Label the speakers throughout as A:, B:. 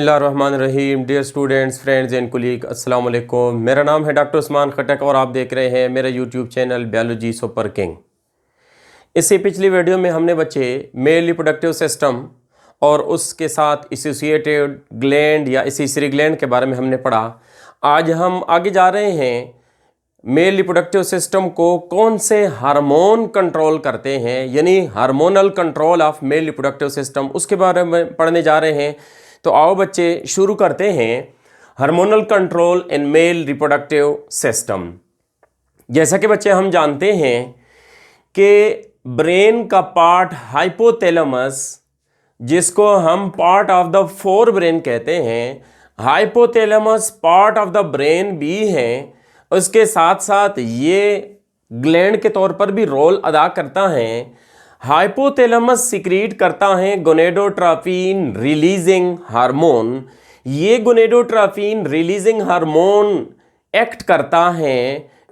A: बिस्मिल्लाहिर्रहमानिर्रहीम। Dear students, friends and colleague, अस्सलाम वालेकुम। मेरा नाम है डॉक्टर उस्मान खटक और आप देख रहे हैं मेरा YouTube channel biology super king. इससे पिछली वीडियो में हमने बच्चे मेल रिप्रोडक्टिव सिस्टम और उसके साथ एसोसिएटेड ग्लैंड या एसेसरी ग्लैंड के बारे में हमने पढ़ा। आज हम आगे जा रहे हैं, मेल रिप्रोडक्टिव सिस्टम को कौन से हार्मोन कंट्रोल करते हैं, यानी hormonal control of male reproductive system, उसके बारे में पढ़ने जा रहे हैं। तो आओ बच्चे शुरू करते हैं। Hormonal control in male reproductive system. जैसा कि बच्चे हम जानते हैं कि ब्रेन का पार्ट हाइपोथैलेमस, जिसको हम part of the fore brain कहते हैं, hypothalamus part of the brain भी है। उसके साथ साथ ये ग्लैंड के तौर पर भी रोल अदा करता है। हाइपोथैलेमस सिक्रीट करता है गोनेडोट्रोपिन रिलीजिंग हार्मोन। ये गोनेडोट्रोपिन रिलीजिंग हार्मोन एक्ट करता है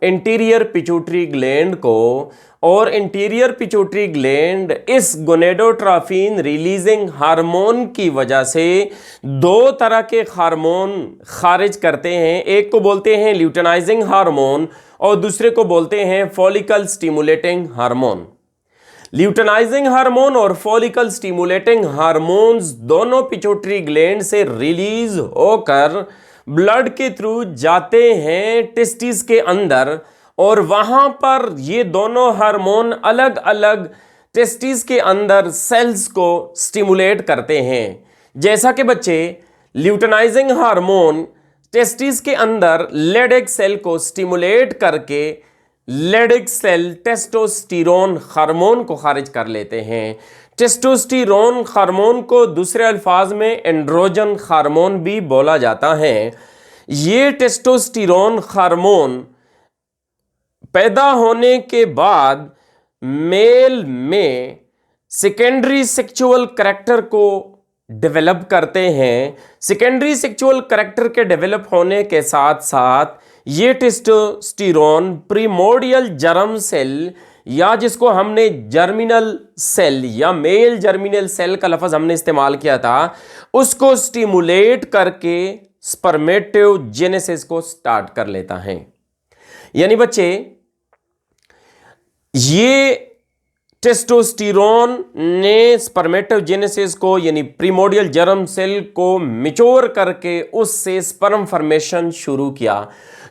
A: इंटीरियर पिट्यूटरी ग्लैंड को, और इंटीरियर पिट्यूटरी ग्लैंड इस गोनेडोट्रोपिन रिलीजिंग हार्मोन की वजह से दो तरह के हार्मोन खारिज करते हैं। एक को बोलते हैं ल्यूटेनाइजिंग हार्मोन और दूसरे को बोलते हैं follicle stimulating hormone. Luteinising hormone और फॉलिकल स्टिमुलेटिंग हार्मोन्स दोनों पिट्यूटरी ग्लैंड से रिलीज होकर ब्लड के थ्रू जाते हैं टेस्टिस के अंदर, और वहां पर ये दोनों हार्मोन अलग अलग टेस्टिस के अंदर सेल्स को स्टिमुलेट करते हैं। जैसा कि बच्चे ल्यूटेनाइजिंग हार्मोन टेस्टिस के अंदर लेडिक सेल को स्टिमुलेट करके लेडिक सेल टेस्टोस्टेरोन हार्मोन को खारिज कर लेते हैं। टेस्टोस्टेरोन हार्मोन को दूसरे अल्फाज में एंड्रोजन हार्मोन भी बोला जाता है। ये टेस्टोस्टेरोन हार्मोन पैदा होने के बाद मेल में सेकेंडरी सेक्सुअल करैक्टर को डेवलप करते हैं। सेकेंडरी सेक्सुअल करैक्टर के डेवलप होने के साथ साथ ये टेस्टोस्टेरोन प्रीमोर्डियल जर्म सेल, या जिसको हमने जर्मिनल सेल या मेल जर्मिनल सेल का लफ्ज़ हमने इस्तेमाल किया था, उसको स्टिमुलेट करके स्पर्मेटोजेनेसिस को स्टार्ट कर लेता है। यानी बच्चे ये टेस्टोस्टेरोन ने स्पर्मेटोजेनेसिस को यानी प्रीमोर्डियल जर्म सेल को मैच्योर करके उससे स्पर्म फॉर्मेशन शुरू किया।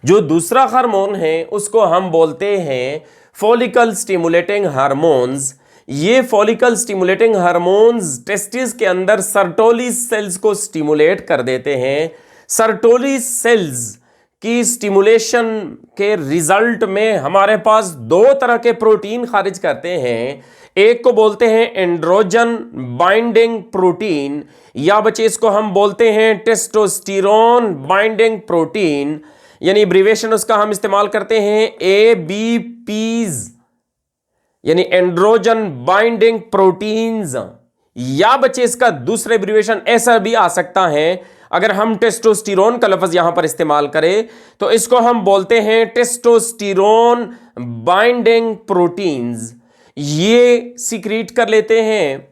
A: जो दूसरा हार्मोन है उसको हम बोलते हैं फॉलिकल स्टिमुलेटिंग हार्मोन्स। ये फॉलिकल स्टिमुलेटिंग हार्मोन्स टेस्टिस के अंदर सर्टोली सेल्स को स्टिमुलेट कर देते हैं। सर्टोली सेल्स की स्टिमुलेशन के रिजल्ट में हमारे पास दो तरह के प्रोटीन खारिज करते हैं। एक को बोलते हैं एंड्रोजन बाइंडिंग प्रोटीन, या बच्चे इसको हम बोलते हैं टेस्टोस्टेरोन बाइंडिंग प्रोटीन, यानी एब्रीविएशन उसका हम इस्तेमाल करते हैं ABPs, यानी एंड्रोजन बाइंडिंग प्रोटीन्स। या बच्चे इसका दूसरा एब्रीविएशन ऐसा भी आ सकता है, अगर हम टेस्टोस्टेरोन का लफ्ज यहां पर इस्तेमाल करें तो इसको हम बोलते हैं टेस्टोस्टेरोन बाइंडिंग प्रोटीन्स। ये सीक्रेट कर लेते हैं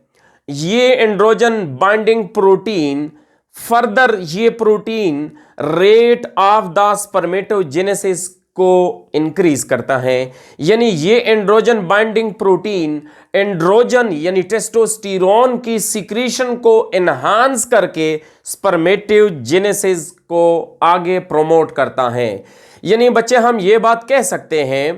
A: ये एंड्रोजन बाइंडिंग प्रोटीन। फर्दर ये protein rate of the spermatogenesis को इंक्रीज करता है। यानी ये एंड्रोजन बाइंडिंग प्रोटीन एंड्रोजन यानी टेस्टोस्टेरोन की सिक्रीशन को एनहांस करके स्पर्मेटोजेनेसिस को आगे प्रमोट करता है। यानी बच्चे हम ये बात कह सकते हैं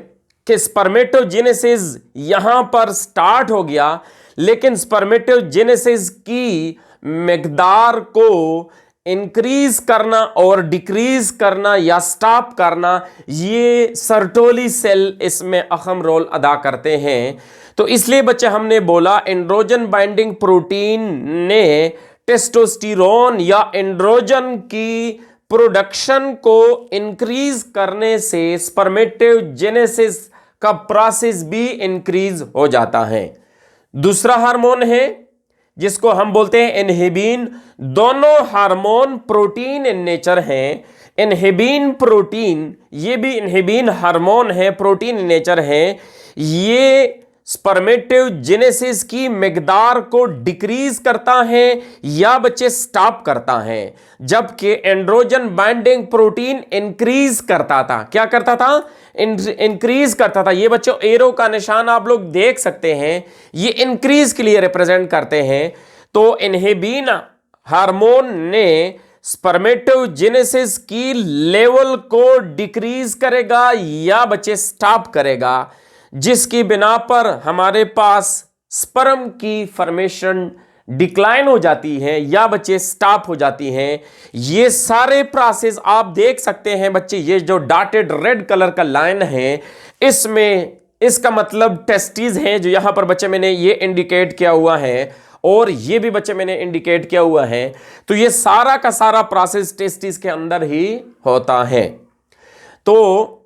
A: कि स्पर्मेटोजेनेसिस यहां पर स्टार्ट हो गया, लेकिन स्पर्मेटोजेनेसिस की मिकदार को इंक्रीज करना और डिक्रीज करना या स्टॉप करना, ये सर्टोली सेल इसमें अहम रोल अदा करते हैं। तो इसलिए बच्चे हमने बोला एंड्रोजन बाइंडिंग प्रोटीन ने टेस्टोस्टेरोन या एंड्रोजन की प्रोडक्शन को इंक्रीज करने से स्पर्मेटोजेनेसिस का प्रोसेस भी इंक्रीज हो जाता है। दूसरा हार्मोन है जिसको हम बोलते हैं इनहिबिन। दोनों हार्मोन प्रोटीन इन नेचर हैं। इनहिबिन प्रोटीन, ये भी इनहिबिन हार्मोन है, प्रोटीन इन नेचर है। ये स्पर्मेटोजेनेसिस की मिकदार को डिक्रीज करता है या बच्चे स्टॉप करता है, जबकि एंड्रोजन बाइंडिंग प्रोटीन इंक्रीज करता था। क्या करता था? इंक्रीज करता था। ये बच्चों एरो का निशान आप लोग देख सकते हैं, ये इंक्रीज के लिए रिप्रेजेंट करते हैं। तो इन्हिबिन हार्मोन ने स्पर्मेटोजेनेसिस की लेवल को डिक्रीज करेगा या बच्चे स्टॉप करेगा, जिसकी बिना पर हमारे पास स्पर्म की फॉर्मेशन डिक्लाइन हो जाती है या बच्चे स्टॉप हो जाती हैं। ये सारे प्रोसेस आप देख सकते हैं बच्चे, ये जो डॉटेड रेड कलर का लाइन है इसमें, इसका मतलब टेस्टिस है, जो यहां पर बच्चे मैंने ये इंडिकेट किया हुआ है और ये भी बच्चे मैंने इंडिकेट किया हुआ है। तो ये सारा का सारा प्रोसेस टेस्टिस के अंदर ही होता है। तो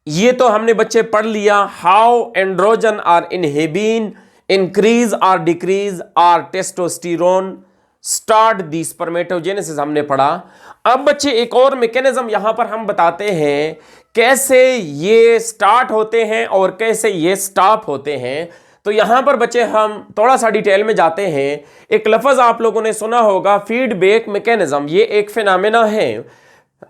A: ये तो हमने बच्चे पढ़ लिया, how androgen or inhibin increase और decrease or testosterone start the spermatogenesis हमने पढ़ा। अब बच्चे एक और मैकेनिज्म यहां पर हम बताते हैं, कैसे ये स्टार्ट होते हैं और कैसे ये स्टॉप होते हैं। तो यहां पर बच्चे हम थोड़ा सा डिटेल में जाते हैं। एक लफ्ज आप लोगों ने सुना होगा, फीडबैक मैकेनिज्म। ये एक फिनोमेना है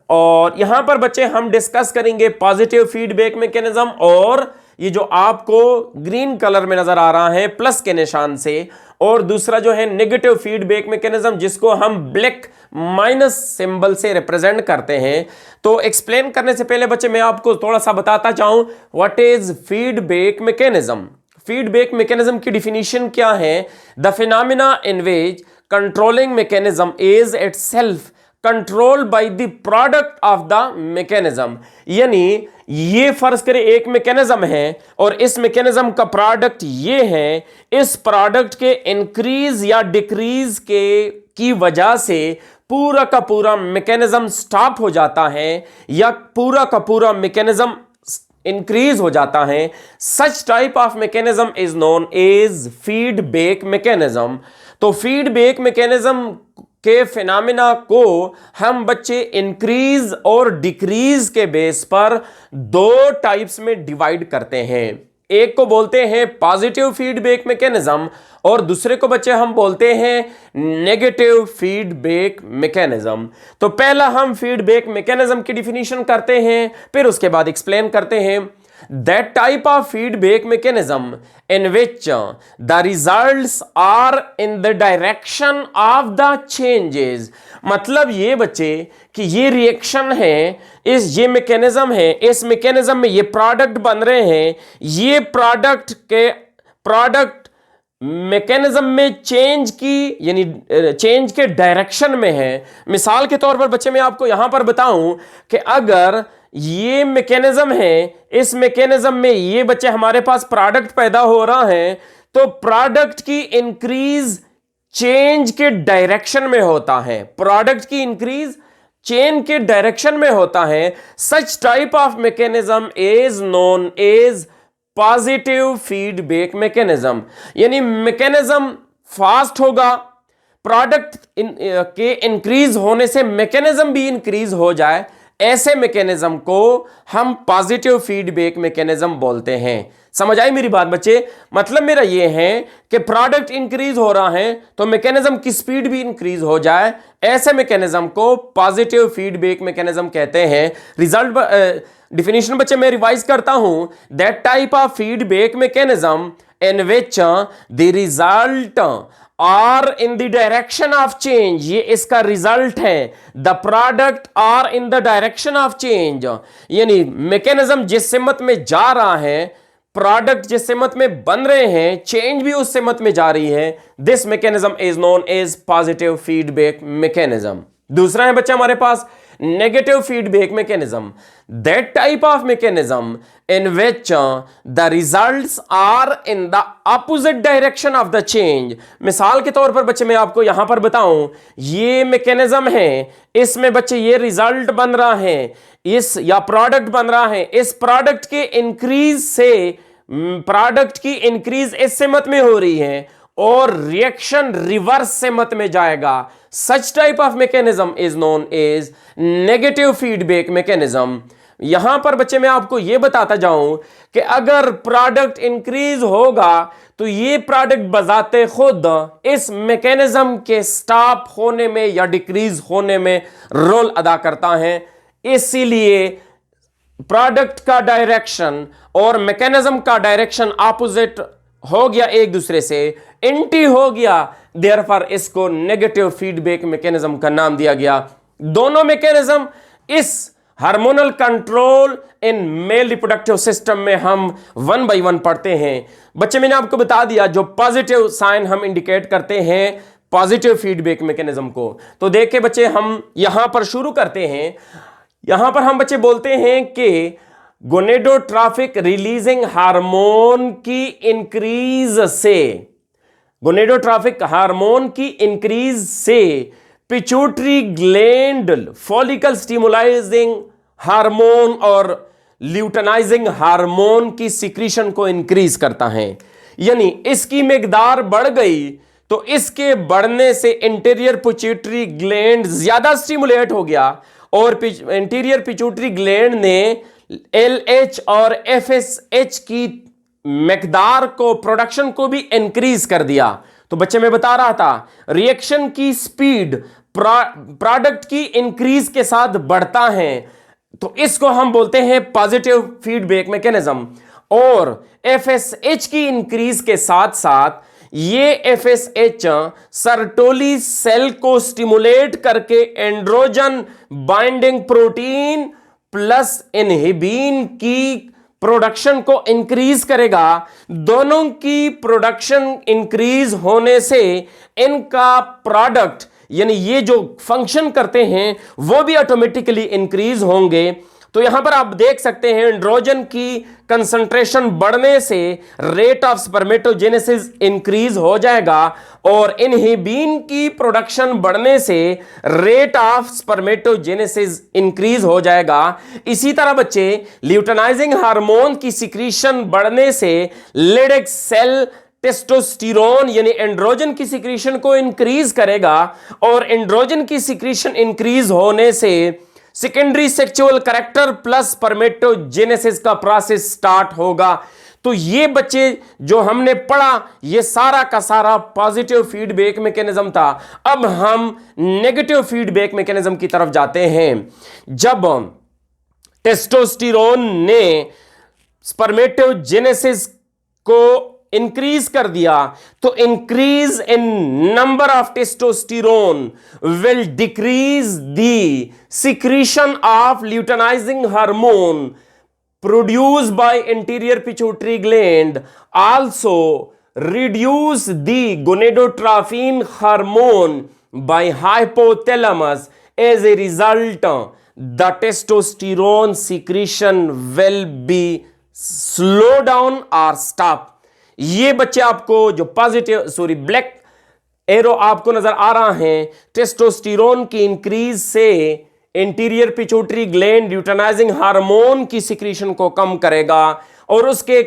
A: और यहां पर बच्चे हम डिस्कस करेंगे पॉजिटिव फीडबैक मैकेनिज्म, और ये जो आपको ग्रीन कलर में नजर आ रहा है प्लस के निशान से, और दूसरा जो है नेगेटिव फीडबैक मैकेनिज्म, जिसको हम ब्लैक माइनस सिंबल से रिप्रेजेंट करते हैं। तो एक्सप्लेन करने से पहले बच्चे मैं आपको थोड़ा सा बताता चाहूं what is feedback mechanism. Feedback mechanism की डिफिनीशन क्या है? The phenomena in which controlling mechanism is itself control by the product of the mechanism. यानी ये फर्ज करें एक मैकेनिज्म है और इस मैकेनिज्म का प्रोडक्ट ये है, इस प्रोडक्ट के इंक्रीज या डिक्रीज की वजह से पूरा का पूरा मैकेनिज्म स्टॉप हो जाता है या पूरा का पूरा मैकेनिज्म इंक्रीज हो जाता है। Such type of mechanism is known as feedback mechanism. तो फीडबैक मैकेनिज्म के फिनोमेना को हम बच्चे इंक्रीज और डिक्रीज के बेस पर दो टाइप्स में डिवाइड करते हैं। एक को बोलते हैं पॉजिटिव फीडबैक मैकेनिज्म और दूसरे को बच्चे हम बोलते हैं नेगेटिव फीडबैक मैकेनिज्म। तो पहला हम फीडबैक मैकेनिज्म की डिफिनीशन करते हैं, फिर उसके बाद एक्सप्लेन करते हैं। That type of feedback mechanism in which the results are in the direction of the changes। मतलब ये बच्चे कि ये रिएक्शन है, ये मैकेनिज्म है, इस मैकेनिज्म में ये प्रोडक्ट बन रहे हैं, ये प्रोडक्ट मैकेनिज्म में चेंज की यानी चेंज के डायरेक्शन में है। मिसाल के तौर पर बच्चे मैं आपको यहां पर बताऊं कि अगर ये मैकेनिज्म है, इस मैकेनिज्म में ये बच्चे हमारे पास प्रोडक्ट पैदा हो रहा है, तो प्रोडक्ट की इंक्रीज चेंज के डायरेक्शन में होता है, प्रोडक्ट की इंक्रीज चेन के डायरेक्शन में होता है। Such type of mechanism is known as positive feedback mechanism. यानी मैकेनिज्म फास्ट होगा, प्रोडक्ट के इंक्रीज होने से मैकेनिज्म भी इंक्रीज हो जाए, ऐसे मैकेनिज्म को हम पॉजिटिव फीडबैक मैकेनिज्म बोलते हैं। समझ आई मेरी बात बच्चे? मतलब मेरा ये है कि प्रोडक्ट इंक्रीज हो रहा है तो मैकेनिज्म की स्पीड भी इंक्रीज हो जाए, ऐसे मैकेनिज्म को पॉजिटिव फीडबैक मैकेनिज्म कहते हैं। रिजल्ट डिफिनीशन बच्चे मैं रिवाइज करता हूं। That type of feedback mechanism in which the result are in the direction of change, ये इसका रिजल्ट है। The product are in the direction of change, यानी मैकेनिज्म जिस सिमत में जा रहा है, प्रोडक्ट जिस सिमत में बन रहे हैं, चेंज भी उस सिमत में जा रही है। This mechanism is known as positive feedback mechanism. दूसरा है बच्चा हमारे पास negative feedback mechanism. That type of mechanism in which the results are in the opposite direction of the change। मिसाल के तौर पर बच्चे मैं आपको यहां पर बताऊं, ये मैकेनिज्म है, इसमें बच्चे ये रिजल्ट बन रहा है, इस या प्रोडक्ट बन रहा है, इस प्रोडक्ट के इंक्रीज से प्रोडक्ट की इंक्रीज इस सिमत में हो रही है और रिएक्शन रिवर्स सिमत में जाएगा। Such type of mechanism is known as negative feedback mechanism. यहां पर बच्चे मैं आपको यह बताता जाऊं कि अगर प्रोडक्ट इंक्रीज होगा तो ये प्रोडक्ट बजाते खुद इस मैकेनिज्म के स्टॉप होने में या डिक्रीज होने में रोल अदा करता है। इसीलिए प्रोडक्ट का डायरेक्शन और मैकेनिज्म का डायरेक्शन ऑपोजिट हो गया, एक दूसरे से एंटी हो गया, देयरफॉर इसको नेगेटिव फीडबैक मैकेनिज्म का नाम दिया गया। दोनों मैकेनिज्म इस hormonal control in male reproductive system में हम वन बाय वन पढ़ते हैं। बच्चे मैंने आपको बता दिया जो पॉजिटिव साइन हम इंडिकेट करते हैं पॉजिटिव फीडबैक मैकेनिज्म को। तो देखिए बच्चे हम यहां पर शुरू करते हैं। यहां पर हम बच्चे बोलते हैं कि गोनेडोट्रोफिक रिलीजिंग हार्मोन की इंक्रीज से, गोनेडोट्रोफिक हार्मोन की इंक्रीज से पिट्यूटरी ग्लैंड फॉलिकल स्टिमुलाइजिंग हार्मोन और ल्यूटेनाइजिंग हार्मोन की सिक्रीशन को इंक्रीज करता है। यानी इसकी मिकदार बढ़ गई तो इसके बढ़ने से इंटीरियर पिट्यूटरी ग्लैंड ज्यादा स्टिमुलेट हो गया और इंटीरियर पिट्यूटरी ग्लैंड ने LH और FSH की मिकदार को, प्रोडक्शन को भी इंक्रीज कर दिया। तो बच्चे मैं बता रहा था रिएक्शन की स्पीड प्रोडक्ट की इंक्रीज के साथ बढ़ता है, तो इसको हम बोलते हैं पॉजिटिव फीडबैक मैकेनिज्म। और FSH की इंक्रीज के साथ साथ ये FSH सर्टोली सेल को स्टिमुलेट करके androgen binding protein plus inhibin की प्रोडक्शन को इंक्रीज करेगा। दोनों की प्रोडक्शन इंक्रीज होने से इनका प्रोडक्ट यानी ये जो फंक्शन करते हैं वो भी ऑटोमेटिकली इंक्रीज होंगे। तो यहां पर आप देख सकते हैं एंड्रोजन की कंसंट्रेशन बढ़ने से रेट ऑफ स्पर्मेटोजेनेसिस इंक्रीज हो जाएगा और इनहिबिन की प्रोडक्शन बढ़ने से रेट ऑफ स्पर्मेटोजेनेसिस इंक्रीज हो जाएगा। इसी तरह बच्चे ल्यूटेनाइजिंग हार्मोन की सिक्रीशन बढ़ने से लेडिक सेल टेस्टोस्टेरोन यानी एंड्रोजन की सिक्रीशन को इंक्रीज करेगा और एंड्रोजन की सिक्रीशन इंक्रीज होने से secondary sexual character plus spermatogenesis का प्रोसेस स्टार्ट होगा। तो ये बच्चे जो हमने पढ़ा ये सारा का सारा पॉजिटिव फीडबैक मैकेनिज्म था। अब हम नेगेटिव फीडबैक मैकेनिज्म की तरफ जाते हैं। जब टेस्टोस्टेरोन ने स्पर्मेटोजेनेसिस को इंक्रीज कर दिया तो increase in number of testosterone will decrease the secretion of luteinising hormone produced by anterior pituitary gland, also reduce the gonadotrophin hormone by hypothalamus. As a result, the testosterone secretion will be slow down or stop. ये बच्चे आपको जो positive black arrow आपको नजर आ रहा है, testosterone की increase से interior pituitary gland luteinising hormone की सिक्रीशन को कम करेगा और उसके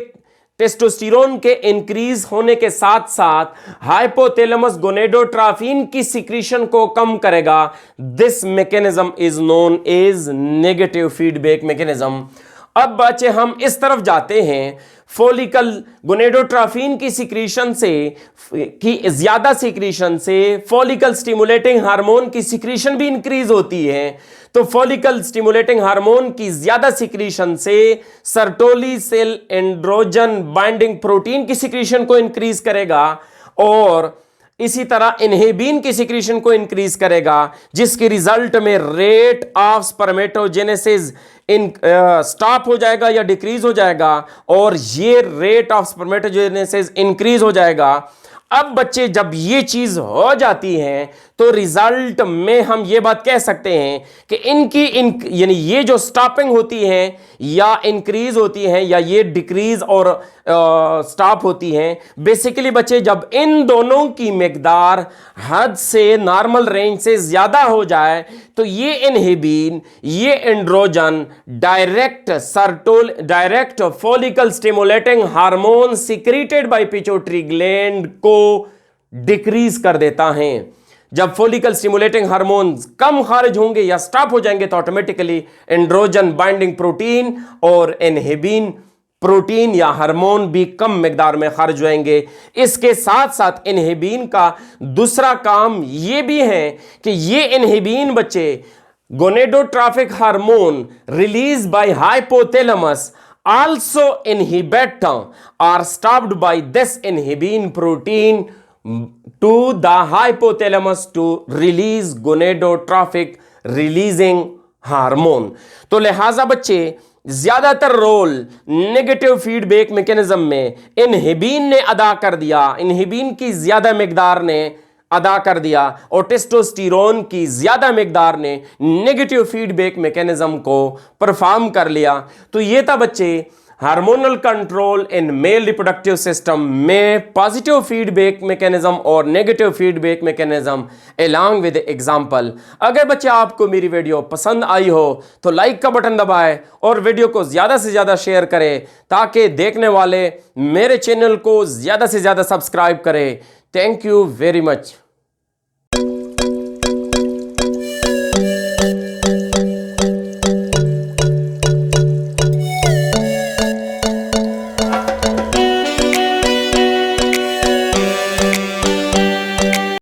A: टेस्टोस्टेरोन के इंक्रीज होने के साथ साथ हाइपोथैलेमस गोनेडोट्रोफिन की सिक्रीशन को कम करेगा। This mechanism is known as negative feedback mechanism. अब बच्चे हम इस तरफ जाते हैं, फॉलिकल गोनेडोट्रोफिन की सिक्रीशन से की ज्यादा सिक्रीशन से फॉलिकल स्टिमुलेटिंग हार्मोन की सिक्रीशन भी इंक्रीज होती है। तो फॉलिकल स्टिमुलेटिंग हार्मोन की ज्यादा सिक्रीशन से Sertoli cell androgen binding protein की सिक्रीशन को इंक्रीज करेगा और इसी तरह इनहिबिन की सिक्रीशन को इंक्रीज करेगा, जिसके रिजल्ट में रेट ऑफ स्पर्मेटोजेनेसिस स्टॉप हो जाएगा या डिक्रीज हो जाएगा और ये रेट ऑफ स्पर्मेटोजेनेसिस इंक्रीज हो जाएगा। अब बच्चे जब ये चीज हो जाती है तो रिजल्ट में हम ये बात कह सकते हैं कि इनकी यानी ये जो स्टॉपिंग होती है या इंक्रीज होती है या ये डिक्रीज और स्टॉप होती है, बेसिकली बच्चे जब इन दोनों की मिकदार हद से नॉर्मल रेंज से ज्यादा हो जाए तो ये इनहिबिन, ये androgen direct follicle stimulating hormone secreted by pituitary gland को डिक्रीज कर देता है। जब फॉलिकल स्टिमुलेटिंग हार्मोन्स कम खारिज होंगे या स्टॉप हो जाएंगे तो ऑटोमेटिकली एंड्रोजन बाइंडिंग प्रोटीन और इनहिबिन प्रोटीन या हार्मोन भी कम मिकदार में खारिज होंगे। इसके साथ साथ इनहिबिन का दूसरा काम यह भी है कि ये इनहिबिन बच्चे gonadotrophic hormone release by hypothalamus also inhibit or stopped by this inhibin protein to the hypothalamus to release gonadotrophic releasing hormone। तो लिहाजा बच्चे ज्यादातर रोल नेगेटिव फीडबैक मैकेनिज्म में इनहिबिन ने अदा कर दिया, इनहिबिन की ज्यादा मिकदार ने अदा कर दिया और टेस्टोस्टेरोन की ज्यादा मिकदार ने नेगेटिव फीडबैक मैकेनिज्म को परफॉर्म कर लिया। तो ये था बच्चे hormonal control in male reproductive system में पॉजिटिव फीडबैक मैकेनिज्म और negative feedback mechanism along with example. अगर बच्चे आपको मेरी वीडियो पसंद आई हो तो लाइक का बटन दबाएं और वीडियो को ज़्यादा से ज़्यादा शेयर करें ताकि देखने वाले मेरे चैनल को ज़्यादा से ज़्यादा सब्सक्राइब करें। Thank you very much.